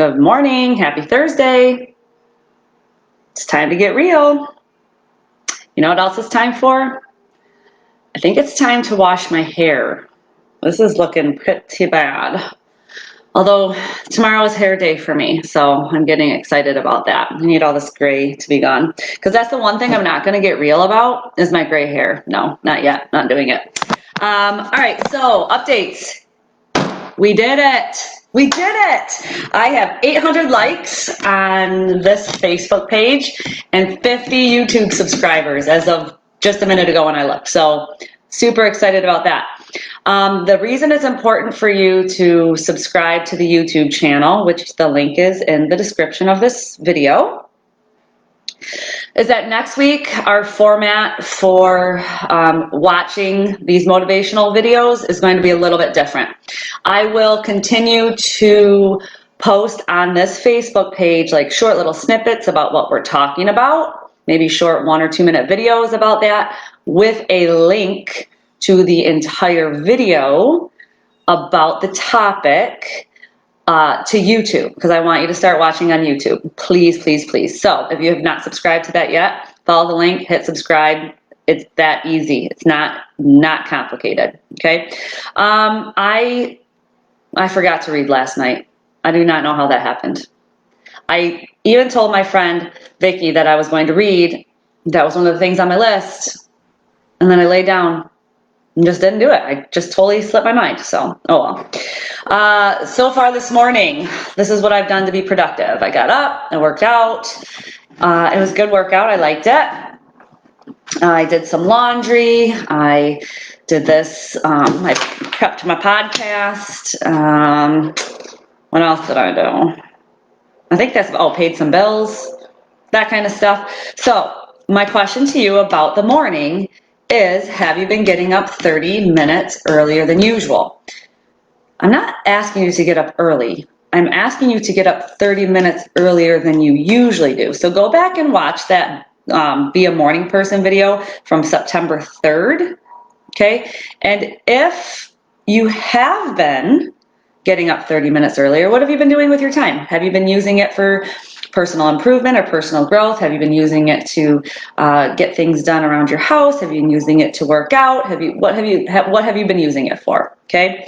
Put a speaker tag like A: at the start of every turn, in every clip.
A: Good morning. Happy Thursday. It's time to get real. You know what else it's time for? I think it's time to wash my hair. This is looking pretty bad. Although tomorrow is hair day for me, so I'm getting excited about that. I need all this gray to be gone. Because that's the one thing I'm not going to get real about is my gray hair. No, not yet. Not doing it. All right, so updates. We did it. We did it. I have 800 likes on this Facebook page and 50 YouTube subscribers as of just a minute ago when I looked. So super excited about that. The reason it's important for you to subscribe to the YouTube channel, which the link is in the description of this video, is that next week our format for watching these motivational videos is going to be a little bit different. I will continue to post on this Facebook page like short little snippets about what we're talking about, maybe short 1 or 2 minute videos about that with a link to the entire video about the topic to YouTube, because I want you to start watching on YouTube. Please, please, please. So if you have not subscribed to that yet, follow the link, hit subscribe. It's that easy. It's not complicated. Okay. I forgot to read last night. I do not know how that happened. I even told my friend Vicky that I was going to read. That was one of the things on my list. And then I laid down and just didn't do it. I just totally slipped my mind. So, oh well. So far this morning, this is what I've done to be productive. I got up, I worked out. It was a good workout. I liked it. I did some laundry. I did this. I prepped my podcast. What else did I do? I think that's, paid some bills, that kind of stuff. So my question to you about the morning is, have you been getting up 30 minutes earlier than usual? I'm not asking you to get up early. I'm asking you to get up 30 minutes earlier than you usually do. So go back and watch that Be a Morning Person video from September 3rd. Okay. And if you have been getting up 30 minutes earlier, what have you been doing with your time? Have you been using it for personal improvement or personal growth? Have you been using it to get things done around your house? Have you been using it to work out? What have you been using it for? Okay,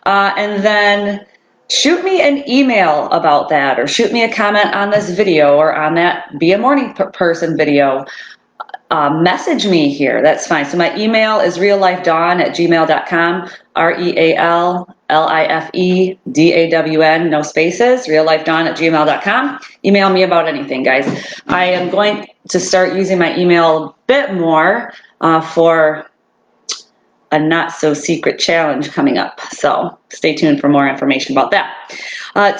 A: and then shoot me an email about that, or shoot me a comment on this video or on that Be a Morning Person video. Message me here. That's fine. So my email is reallifedawn@gmail.com. RealLifeEDAWN, no spaces. reallifedawn@gmail.com. Email me about anything, guys. I am going to start using my email a bit more for a not so secret challenge coming up. So stay tuned for more information about that.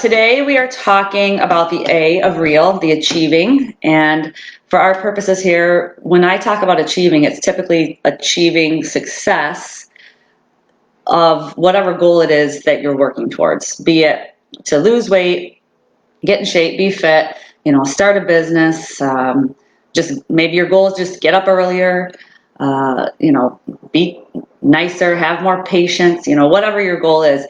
A: Today we are talking about the A of real, the achieving. And for our purposes here, when I talk about achieving, it's typically achieving success of whatever goal it is that you're working towards, be it to lose weight, get in shape, be fit, start a business, just maybe your goal is just get up earlier, be nicer, have more patience, whatever your goal is.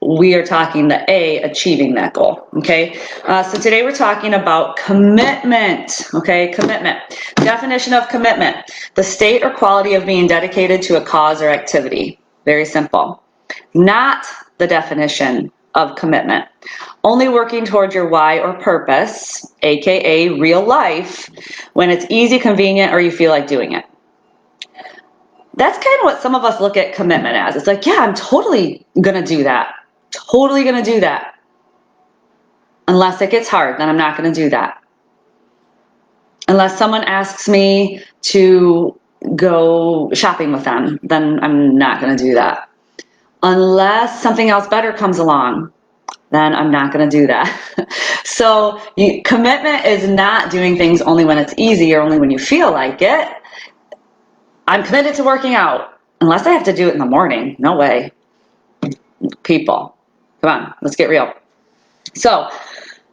A: We are talking the A, achieving that goal. Okay. So today we're talking about commitment. Okay. Commitment. Definition of commitment: the state or quality of being dedicated to a cause or activity. Very simple. Not the definition of commitment. Only working towards your why or purpose, aka real life, when it's easy, convenient, or you feel like doing it. That's kind of what some of us look at commitment as. It's like, yeah, I'm totally going to do that. Totally going to do that. Unless it gets hard, then I'm not going to do that. Unless someone asks me to go shopping with them, then I'm not going to do that. Unless something else better comes along, then I'm not going to do that. So commitment is not doing things only when it's easy or only when you feel like it. I'm committed to working out. Unless I have to do it in the morning, no way. People, come on, let's get real. So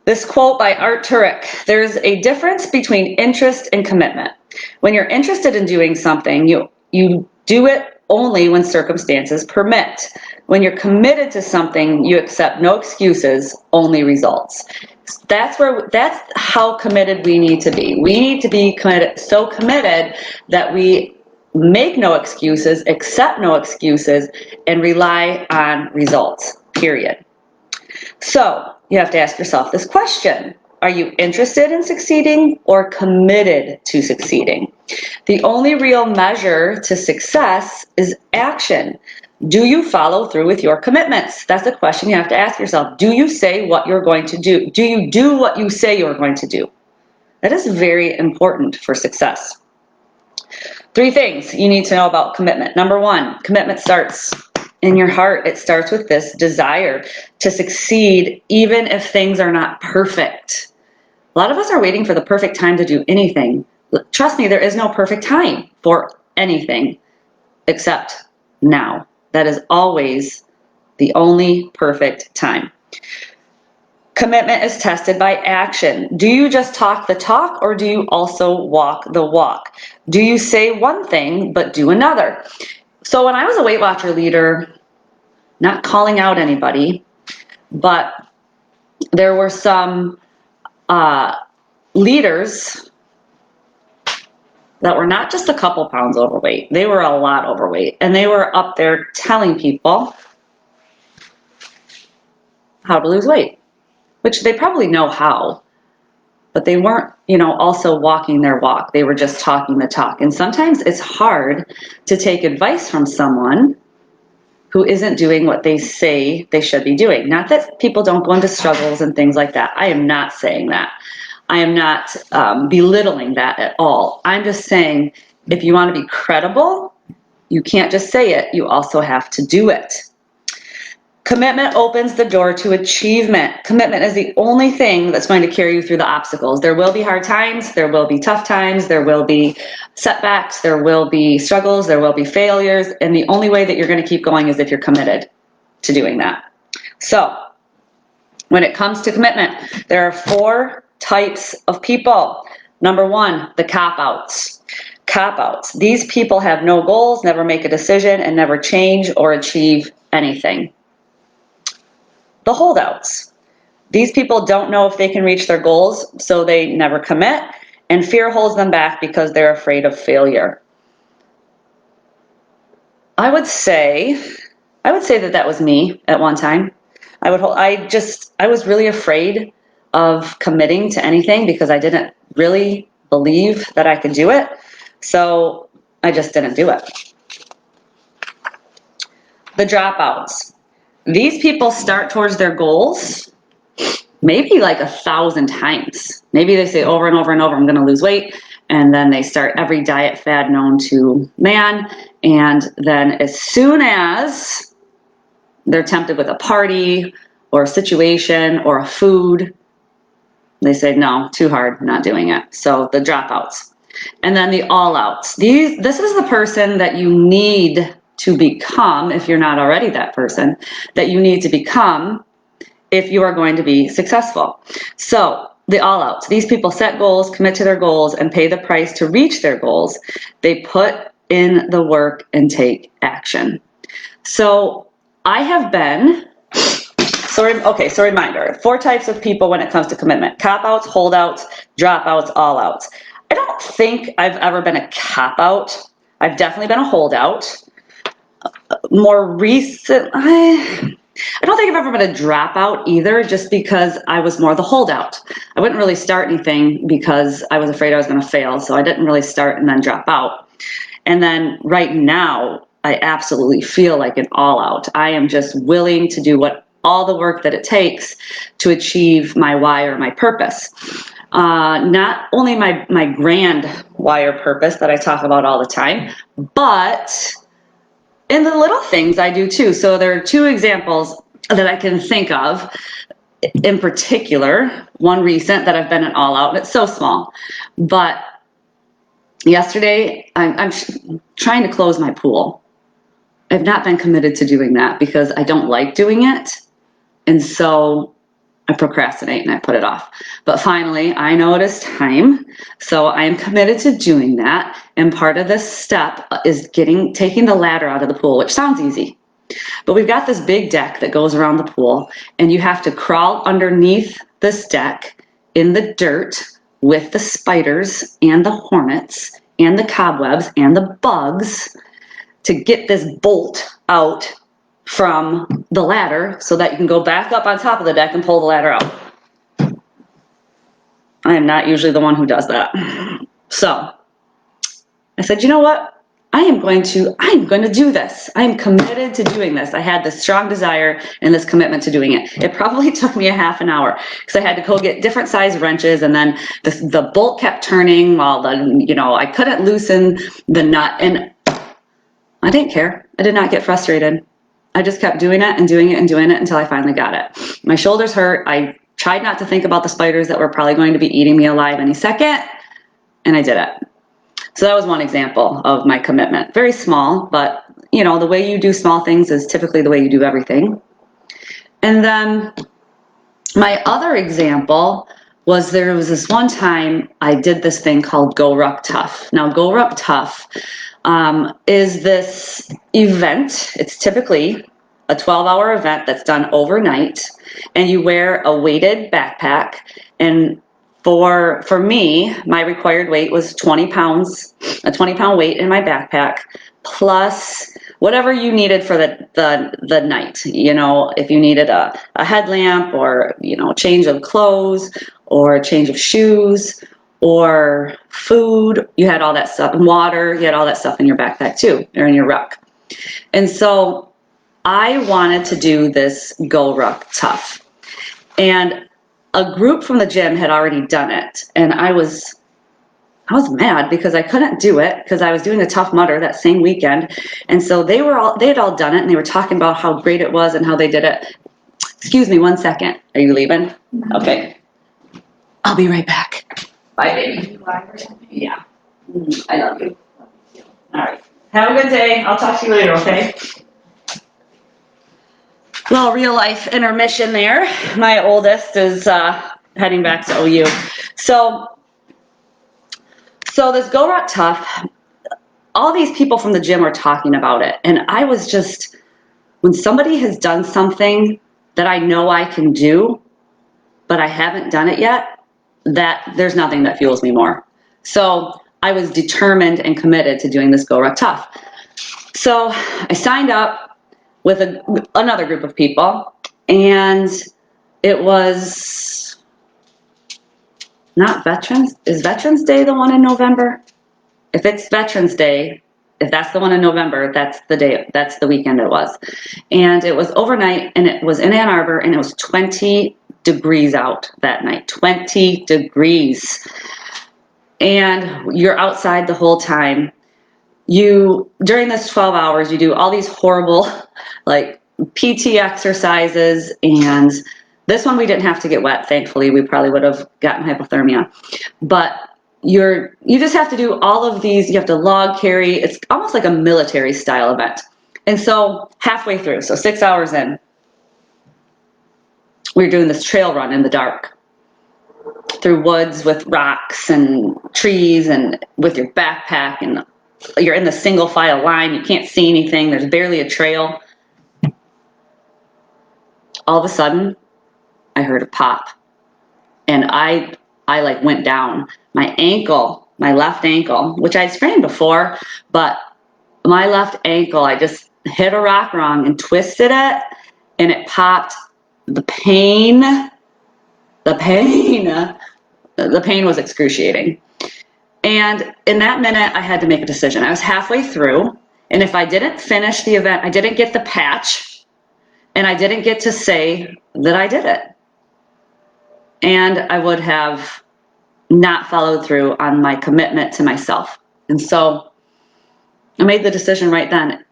A: this quote by Turock: there's a difference between interest and commitment. When you're interested in doing something, you do it only when circumstances permit. When you're committed to something, you accept no excuses, only results. That's how committed we need to be. We need to be committed, so committed that we make no excuses, accept no excuses, and rely on results, period. So you have to ask yourself this question. Are you interested in succeeding or committed to succeeding? The only real measure to success is action. Do you follow through with your commitments? That's a question you have to ask yourself. Do you say what you're going to do? Do you do what you say you're going to do? That is very important for success. 3 things you need to know about commitment. Number 1, commitment starts in your heart. It starts with this desire to succeed even if things are not perfect. A lot of us are waiting for the perfect time to do anything. Trust me, there is no perfect time for anything except now. That is always the only perfect time. Commitment is tested by action. Do you just talk the talk, or do you also walk the walk? Do you say one thing but do another? So when I was a Weight Watcher leader, not calling out anybody, but there were some leaders that were not just a couple pounds overweight. They were a lot overweight. And they were up there telling people how to lose weight, which they probably know how, but they weren't, also walking their walk. They were just talking the talk. And sometimes it's hard to take advice from someone who isn't doing what they say they should be doing. Not that people don't go into struggles and things like that. I am not saying that. I am not belittling that at all. I'm just saying, if you want to be credible, you can't just say it, you also have to do it. Commitment opens the door to achievement. Commitment is the only thing that's going to carry you through the obstacles. There will be hard times, there will be tough times, there will be setbacks, there will be struggles, there will be failures, and the only way that you're going to keep going is if you're committed to doing that. So, when it comes to commitment, there are 4 types of people. Number 1, the cop-outs. Cop-outs. These people have no goals, never make a decision, and never change or achieve anything. The holdouts. These people don't know if they can reach their goals, so they never commit, and fear holds them back because they're afraid of failure. I would say that was me at one time. I was really afraid of committing to anything because I didn't really believe that I could do it. So I just didn't do it. The dropouts. These people start towards their goals maybe like 1,000 times. Maybe they say over and over and over, I'm going to lose weight. And then they start every diet fad known to man. And then as soon as they're tempted with a party or a situation or a food, they say, no, too hard, not doing it. So the dropouts. And then the all-outs. This is the person that you need to become, if you're not already that person, that you need to become if you are going to be successful. So the all-outs. These people set goals, commit to their goals, and pay the price to reach their goals. They put in the work and take action. So I have been... So reminder, 4 types of people when it comes to commitment: cop-outs, holdouts, dropouts, all-outs. I don't think I've ever been a cop-out. I've definitely been a holdout. More recent, I don't think I've ever been a dropout either, just because I was more the holdout. I wouldn't really start anything because I was afraid I was going to fail, so I didn't really start and then drop out. And then right now, I absolutely feel like an all-out. I am just willing to do all the work that it takes to achieve my why or my purpose. Not only my grand why or purpose that I talk about all the time, but in the little things I do too. So there are 2 examples that I can think of in particular. One recent that I've been an all out, and it's so small. But yesterday, I'm trying to close my pool. I've not been committed to doing that because I don't like doing it. And so I procrastinate and I put it off. But finally, I know it is time. So I am committed to doing that. And part of this step is taking the ladder out of the pool, which sounds easy. But we've got this big deck that goes around the pool, and you have to crawl underneath this deck in the dirt with the spiders and the hornets and the cobwebs and the bugs to get this bolt out from the ladder so that you can go back up on top of the deck and pull the ladder out. I am not usually the one who does that. So I said, you know what? I'm going to do this. I'm committed to doing this. I had this strong desire and this commitment to doing it. It probably took me a half an hour because I had to go get different size wrenches, and then the bolt kept turning while I couldn't loosen the nut, and I didn't care. I did not get frustrated. I just kept doing it and doing it and doing it until I finally got it. My shoulders hurt. I tried not to think about the spiders that were probably going to be eating me alive any second, and I did it. So that was one example of my commitment. Very small, but the way you do small things is typically the way you do everything. And then my other example was there was this one time I did this thing called Go Ruck Tough. Now, Go Ruck Tough is this event. It's typically a 12-hour event that's done overnight, and you wear a weighted backpack. And for me, my required weight was 20 pounds, a 20-pound weight in my backpack, plus whatever you needed for the night. If you needed a headlamp or, change of clothes or a change of shoes or food, you had all that stuff, and water, you had all that stuff in your backpack too, or in your ruck. And so I wanted to do this Go Ruck Tough. And a group from the gym had already done it, and I was mad because I couldn't do it because I was doing a Tough Mudder that same weekend. And so they had all done it, and they were talking about how great it was and how they did it. Excuse me 1 second. Are you leaving? Okay. I'll be right back. Bye, baby. Yeah. I love you. All right. Have a good day. I'll talk to you later, okay? Well, real life intermission there. My oldest is heading back to OU. So this Go Ruck Tough, all these people from the gym were talking about it. And I was just, when somebody has done something that I know I can do, but I haven't done it yet, that there's nothing that fuels me more. So I was determined and committed to doing this Go Ruck Tough. So I signed up with another group of people, and it was not Veterans. Is Veterans Day the one in November? If it's Veterans Day, if that's the one in November, that's the weekend it was. And it was overnight, and it was in Ann Arbor, and it was 20 degrees out that night. 20 degrees. And you're outside the whole time. During this 12 hours, you do all these horrible, PT exercises, and this one we didn't have to get wet, thankfully. We probably would have gotten hypothermia. But you just have to do all of these. You have to log carry. It's almost like a military style event. And so halfway through, so 6 hours in, we were doing this trail run in the dark through woods with rocks and trees, and with your backpack, and you're in the single file line. You can't see anything. There's barely a trail. All of a sudden, I heard a pop, and I went down. My ankle, my left ankle, which I'd sprained before, but my left ankle, I just hit a rock wrong and twisted it, and it popped. The pain was excruciating. And in that minute, I had to make a decision. I was halfway through, and if I didn't finish the event, I didn't get the patch, and I didn't get to say that I did it. And I would have not followed through on my commitment to myself. And so I made the decision right then.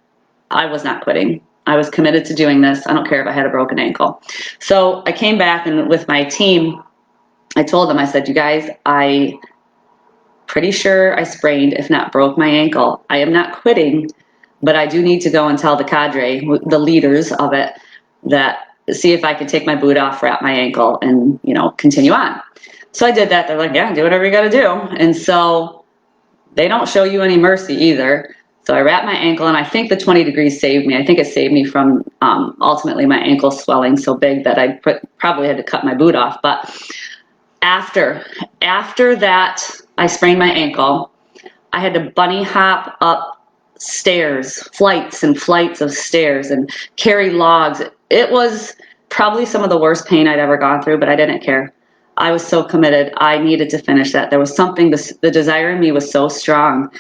A: I was not quitting. I was committed to doing this. I don't care if I had a broken ankle. So I came back, and with my team, I told them, I said, you guys, I pretty sure I sprained, if not broke, my ankle. I am not quitting, but I do need to go and tell the cadre, the leaders of it, that see if I could take my boot off, wrap my ankle, and, you know, continue on. So I did that. They're like, yeah, do whatever you got to do. And so they don't show you any mercy either. So I wrapped my ankle, and I think the 20 degrees saved me. I think it saved me from ultimately my ankle swelling so big that I probably had to cut my boot off. But after that, I sprained my ankle. I had to bunny hop up stairs, flights and flights of stairs, and carry logs. It was probably some of the worst pain I'd ever gone through, but I didn't care. I was so committed. I needed to finish that. There was something, the desire in me was so strong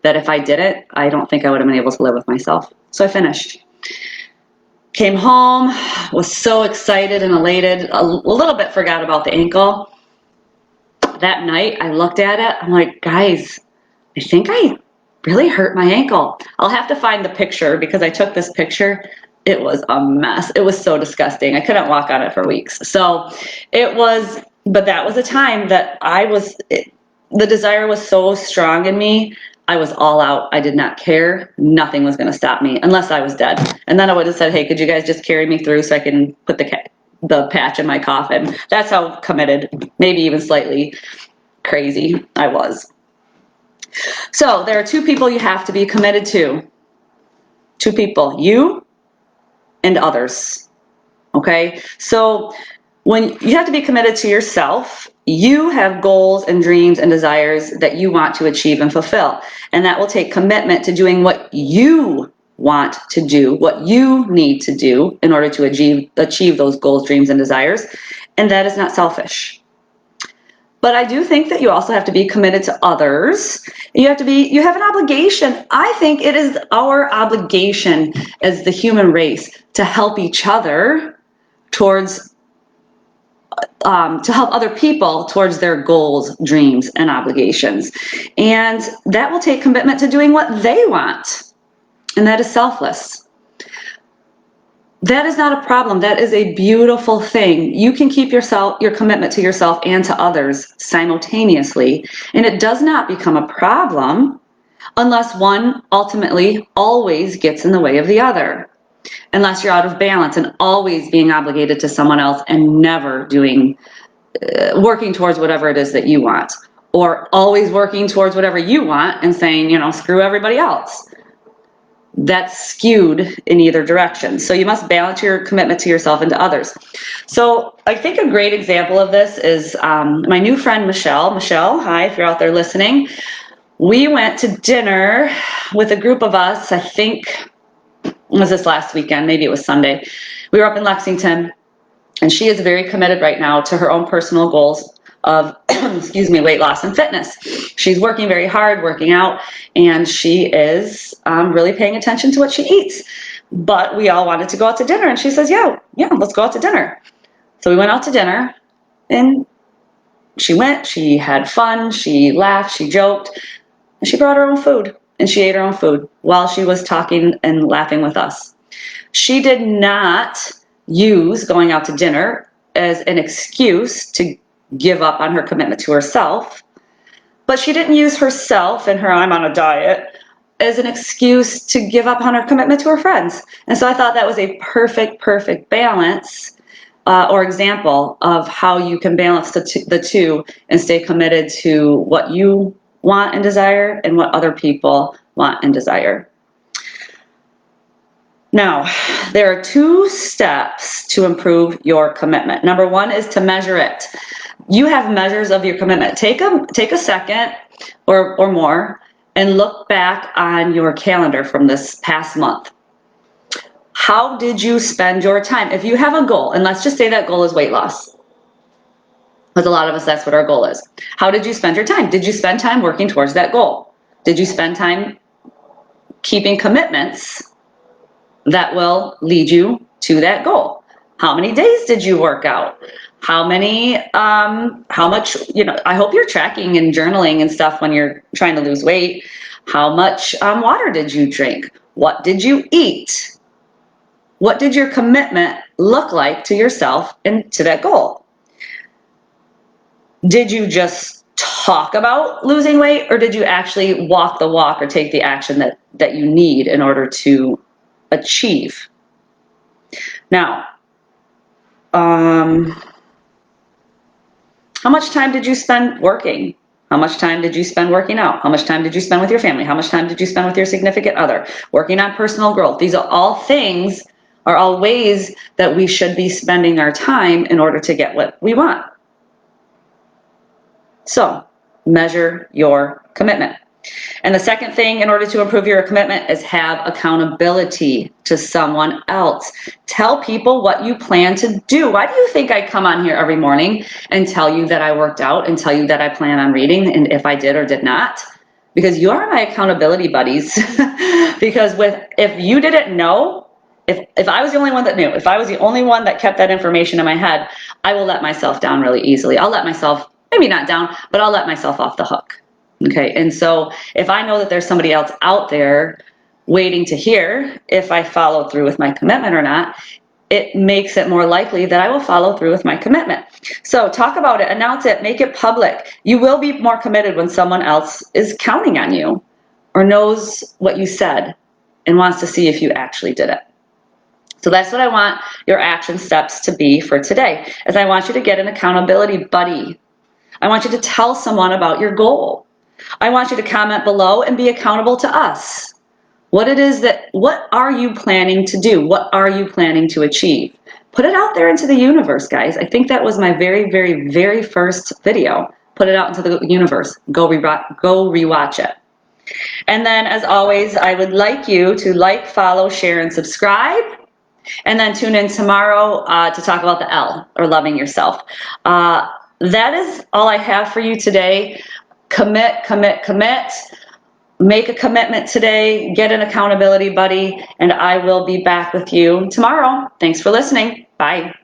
A: that if I didn't, I don't think I would have been able to live with myself. So I finished. Came home, was so excited and elated, a little bit forgot about the ankle. That night, I looked at it. I'm like, guys, I think I really hurt my ankle. I'll have to find the picture because I took this picture. It was a mess. It was so disgusting. I couldn't walk on it for weeks. So it was, but that was a time that the desire was so strong in me. I was all out. I did not care. Nothing was going to stop me unless I was dead. And then I would have said, hey, could you guys just carry me through so I can put the patch in my coffin? That's how committed, maybe even slightly crazy I was. So there are two people you have to be committed to. Two people, you and others. Okay? So when you have to be committed to yourself, you have goals and dreams and desires that you want to achieve and fulfill. And that will take commitment to doing what you want to do, what you need to do in order to achieve those goals, dreams, and desires. And that is not selfish. But I do think that you also have to be committed to others. You have an obligation. I think it is our obligation as the human race to help each other to help other people towards their goals, dreams, and obligations. And that will take commitment to doing what they want. And that is selfless. That is not a problem. That is a beautiful thing. You can keep your commitment to yourself and to others simultaneously. And it does not become a problem unless one ultimately always gets in the way of the other. Unless you're out of balance and always being obligated to someone else and never working towards whatever it is that you want. Or always working towards whatever you want and saying, you know, screw everybody else. That's skewed in either direction. So you must balance your commitment to yourself and to others. So I think a great example of this is my new friend, Michelle. Michelle, hi, if you're out there listening. We went to dinner with a group of us, I think, was this last weekend? Maybe it was Sunday. We were up in Lexington, and she is very committed right now to her own personal goals of, weight loss and fitness. She's working very hard, working out, and she is really paying attention to what she eats. But we all wanted to go out to dinner, and she says, yeah, let's go out to dinner. So we went out to dinner, and she had fun, she laughed, she joked, and she brought her own food, and she ate her own food while she was talking and laughing with us. She did not use going out to dinner as an excuse to give up on her commitment to herself, but she didn't use herself and her I'm on a diet as an excuse to give up on her commitment to her friends. And so I thought that was a perfect balance or example of how you can balance the two and stay committed to what you want and desire and what other people want and desire. Now, there are 2 steps to improve your commitment. Number 1 is to measure it. You have measures of your commitment. Take a second or more and look back on your calendar from this past month. How did you spend your time? If you have a goal, and let's just say that goal is weight loss, because a lot of us, that's what our goal is. How did you spend your time? Did you spend time working towards that goal? Did you spend time keeping commitments that will lead you to that goal? How many days did you work out? How much, I hope you're tracking and journaling and stuff when you're trying to lose weight. How much water did you drink? What did you eat? What did your commitment look like to yourself and to that goal? Did you just talk about losing weight, or did you actually walk the walk or take the action that you need in order to achieve? Now, How much time did you spend working? How much time did you spend working out? How much time did you spend with your family? How much time did you spend with your significant other? Working on personal growth. These are all things, are all ways that we should be spending our time in order to get what we want. So, measure your commitment. And the second thing in order to improve your commitment is have accountability to someone else. Tell people what you plan to do. Why do you think I come on here every morning and tell you that I worked out and tell you that I plan on reading and if I did or did not? Because you are my accountability buddies. Because if you didn't know, if I was the only one that knew, if I was the only one that kept that information in my head, I will let myself down really easily. I'll let myself, maybe not down, but I'll let myself off the hook. Okay, and so if I know that there's somebody else out there waiting to hear if I follow through with my commitment or not, it makes it more likely that I will follow through with my commitment. So talk about it, announce it, make it public. You will be more committed when someone else is counting on you or knows what you said and wants to see if you actually did it. So that's what I want your action steps to be for today, is I want you to get an accountability buddy. I want you to tell someone about your goal. I want you to comment below and be accountable to us. What are you planning to do? What are you planning to achieve? Put it out there into the universe, guys. I think that was my very, very, very first video. Put it out into the universe. Go rewatch it. And then, as always, I would like you to like, follow, share, and subscribe. And then tune in tomorrow to talk about the L, or loving yourself. That is all I have for you today. Commit, commit, commit. Make a commitment today. Get an accountability buddy. And I will be back with you tomorrow. Thanks for listening. Bye.